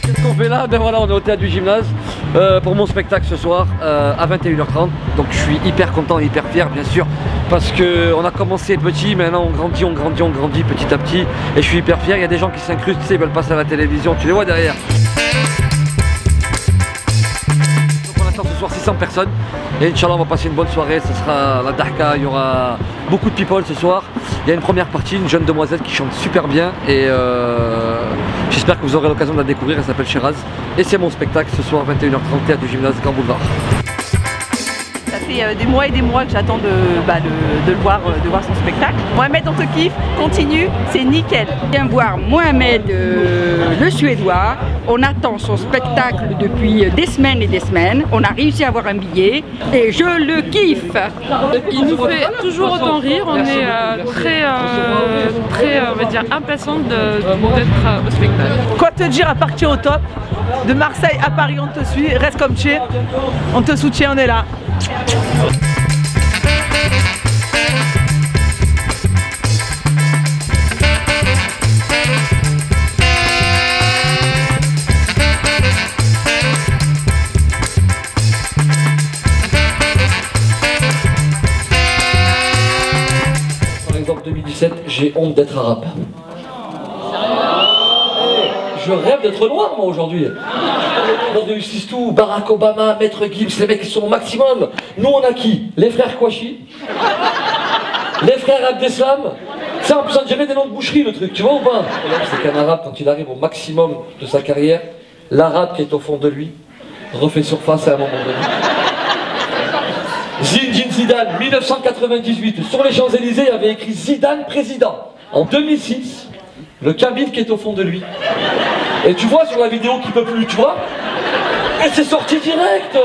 Qu'est-ce qu'on fait là? Ben voilà, on est au théâtre du gymnase pour mon spectacle ce soir à 21h30. Donc je suis hyper content et hyper fier bien sûr parce qu'on a commencé petit, maintenant on grandit petit à petit et je suis hyper fier. Il y a des gens qui s'incrustent, tu sais, ils veulent passer à la télévision, tu les vois derrière. Donc on attend ce soir 600 personnes et Inch'Allah on va passer une bonne soirée, ce sera la Dahka, il y aura beaucoup de people ce soir. Il y a une première partie, une jeune demoiselle qui chante super bien et j'espère que vous aurez l'occasion de la découvrir, elle s'appelle Shiraz. Et c'est mon spectacle ce soir 21h30 théâtre du gymnase Grand Boulevard. Ça fait des mois et des mois que j'attends de le voir son spectacle. Mohamed, on te kiffe, continue, c'est nickel. Viens voir Mohamed, le Suédois. On attend son spectacle depuis des semaines et des semaines. On a réussi à avoir un billet et je le kiffe. Il nous fait toujours autant rire. On est très, on va dire, impatiente d'être au spectacle. Quoi te dire à partir au top? De Marseille à Paris, on te suit, reste comme tu es. On te soutient, on est là. Par exemple 2017, j'ai honte d'être arabe. Je rêve d'être noir moi aujourd'hui. Dans 2006 tout, Barack Obama, Maître Gibbs, les mecs qui sont au maximum. Nous on a qui? Les frères Kouachi, les frères Abdeslam. Ça en plus on dirait des noms de boucherie le truc, tu vois ou pas? C'est qu'un arabe quand il arrive au maximum de sa carrière, l'arabe qui est au fond de lui refait surface à un moment donné. Zinedine Zidane, 1998, sur les Champs-Élysées, il avait écrit Zidane président. En 2006, le cabine qui est au fond de lui. Et tu vois sur la vidéo qu'il peut plus, tu vois? Et c'est sorti direct.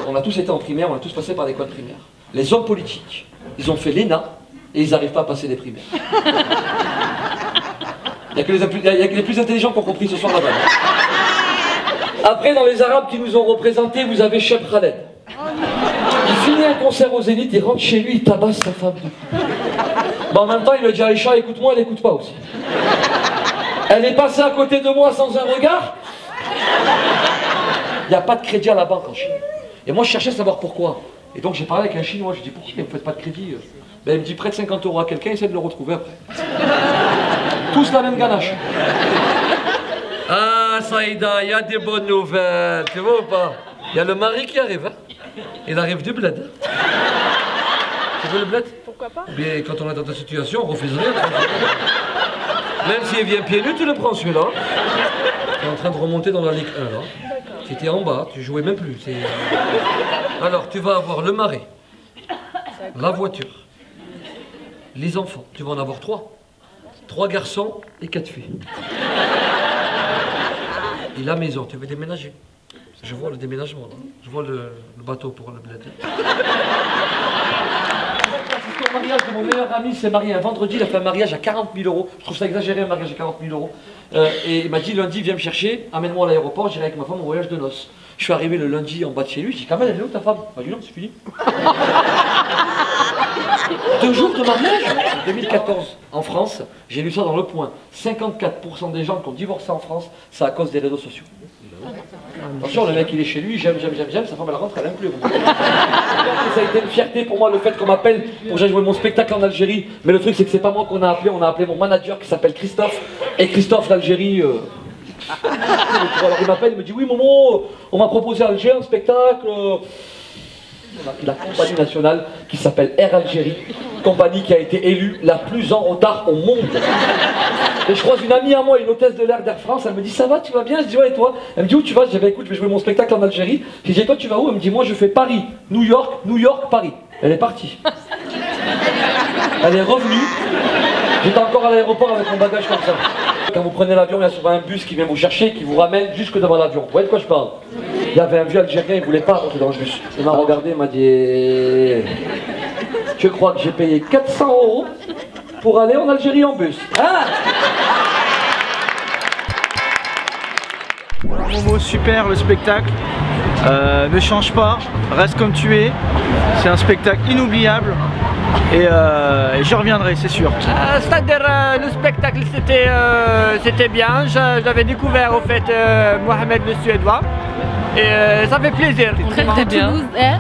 On a tous été en primaire, on a tous passé par l'école primaire. Les hommes politiques, ils ont fait l'ENA et ils n'arrivent pas à passer les primaires. Il n'y a que les plus intelligents qui ont compris ce soir là-bas. Après, dans les Arabes qui nous ont représentés, vous avez Cheb Khaled. Il finit un concert au Zénith, il rentre chez lui, il tabasse sa femme. Mais en même temps, il lui dit à Aïcha, écoute-moi, elle n'écoute pas aussi. Elle est passée à côté de moi sans un regard. Il n'y a pas de crédit à la banque en Chine. Et moi, je cherchais à savoir pourquoi. Et donc, j'ai parlé avec un Chinois, je lui ai dit, pourquoi vous ne faites pas de crédit? Ben, il me dit, prête 50 € à quelqu'un, essaie de le retrouver après. Tous la même ganache. Ah, Saïda, il y a des bonnes nouvelles, tu vois ou pas? Il y a le mari qui arrive, hein? Il arrive du bled. Tu veux le bled? Pourquoi pas? Mais quand on est dans ta situation, on refuse rien. Même s'il vient pieds nus, tu le prends celui-là. Tu es en train de remonter dans la Ligue 1 là. Tu étais en bas, tu jouais même plus. Alors tu vas avoir le mari, la voiture, les enfants. Tu vas en avoir 3. 3 garçons et 4 filles. Et la maison, tu veux déménager. Je vois le déménagement là. Je vois le bateau pour le bled. Au mariage de mon meilleur ami s'est marié un vendredi, il a fait un mariage à 40 000 €. Je trouve ça exagéré, un mariage à 40 000 €. Et il m'a dit lundi, viens me chercher, amène-moi à l'aéroport, j'irai avec ma femme au voyage de noces. Je suis arrivé le lundi en bas de chez lui, je dis Kamel, elle est où ta femme? Il m'a dit non, c'est fini. 2 jours de mariage 2014, en France, j'ai lu ça dans Le Point. 54% des gens qui ont divorcé en France, c'est à cause des réseaux sociaux. Attention, le mec il est chez lui, j'aime, sa femme elle rentre, elle aime plus. Ça a été une fierté pour moi le fait qu'on m'appelle pour que j'aille jouer mon spectacle en Algérie. Mais le truc c'est que c'est pas moi qu'on a appelé, on a appelé mon manager qui s'appelle Christophe. Et Christophe d'Algérie. Alors il m'appelle, il me dit oui Momo, on m'a proposé à Alger un spectacle. On a pris la compagnie nationale qui s'appelle Air Algérie, compagnie qui a été élue la plus en retard au monde. Et je croise une amie à moi, une hôtesse de l'air d'Air France, elle me dit ça va, tu vas bien? Je dis ouais et toi? Elle me dit où tu vas? Je dis bah, écoute, je vais jouer mon spectacle en Algérie. Je dis toi tu vas où? Elle me dit moi je fais Paris, New York, Paris. Elle est partie. Elle est revenue. J'étais encore à l'aéroport avec mon bagage comme ça. Quand vous prenez l'avion, il y a souvent un bus qui vient vous chercher, qui vous ramène jusque devant l'avion. Vous voyez de quoi je parle? Il y avait un vieux Algérien, il ne voulait pas rentrer dans le bus. Il m'a regardé, il m'a dit tu crois que j'ai payé 400 € pour aller en Algérie en bus? Hein? Momo, super le spectacle. Ne change pas, reste comme tu es. C'est un spectacle inoubliable et je reviendrai, c'est sûr. C'est-à-dire le spectacle c'était bien. J'avais découvert au fait Mohamed le Suédois et ça fait plaisir. Très très bien. Toulouse, hein?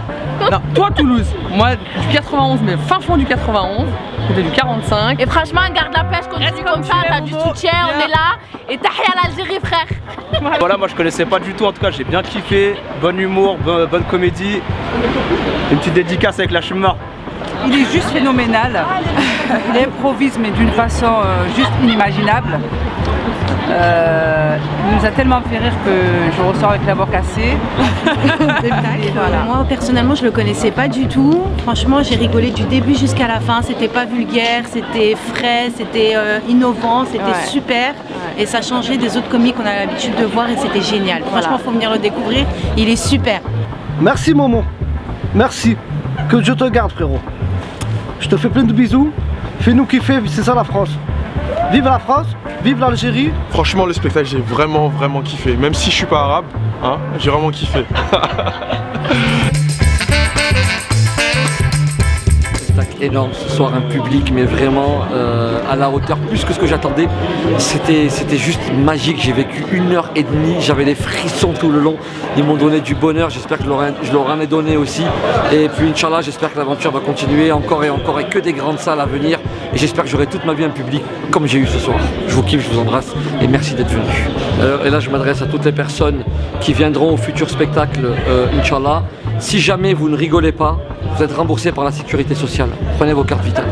Non, toi Toulouse, moi du 91, mais fin fond du 91, côté du 45. Et franchement, garde la pêche, continue comme ça, t'as du soutien, on est là. Et tahia à l'Algérie, frère. Voilà, moi je connaissais pas du tout, en tout cas j'ai bien kiffé. Bon humour, bonne comédie. Une petite dédicace avec la Chumma. Il est juste phénoménal. Il improvise mais d'une façon juste inimaginable. Il nous a tellement fait rire que je ressors avec la voix cassée. Voilà. Moi personnellement je le connaissais pas du tout. Franchement j'ai rigolé du début jusqu'à la fin. C'était pas vulgaire, c'était frais, c'était innovant, c'était super. Et ça changeait des autres comiques qu'on a l'habitude de voir et c'était génial. Franchement faut venir le découvrir, il est super. Merci Momo, merci. Que Dieu te garde frérot. Je te fais plein de bisous. Fais-nous kiffer, c'est ça la France. Vive la France, vive l'Algérie. Franchement le spectacle j'ai vraiment kiffé. Même si je suis pas arabe, hein, j'ai vraiment kiffé. Énorme ce soir, un public mais vraiment à la hauteur, plus que ce que j'attendais. C'était juste magique, j'ai vécu 1h30, j'avais des frissons tout le long, ils m'ont donné du bonheur, j'espère que je leur en ai donné aussi, et puis Inch'Allah j'espère que l'aventure va continuer encore et encore, et que des grandes salles à venir, et j'espère que j'aurai toute ma vie un public comme j'ai eu ce soir. Je vous kiffe, je vous embrasse et merci d'être venus. Et là je m'adresse à toutes les personnes qui viendront au futur spectacle Inch'Allah. Si jamais vous ne rigolez pas, vous êtes remboursé par la sécurité sociale. Prenez vos cartes vitales.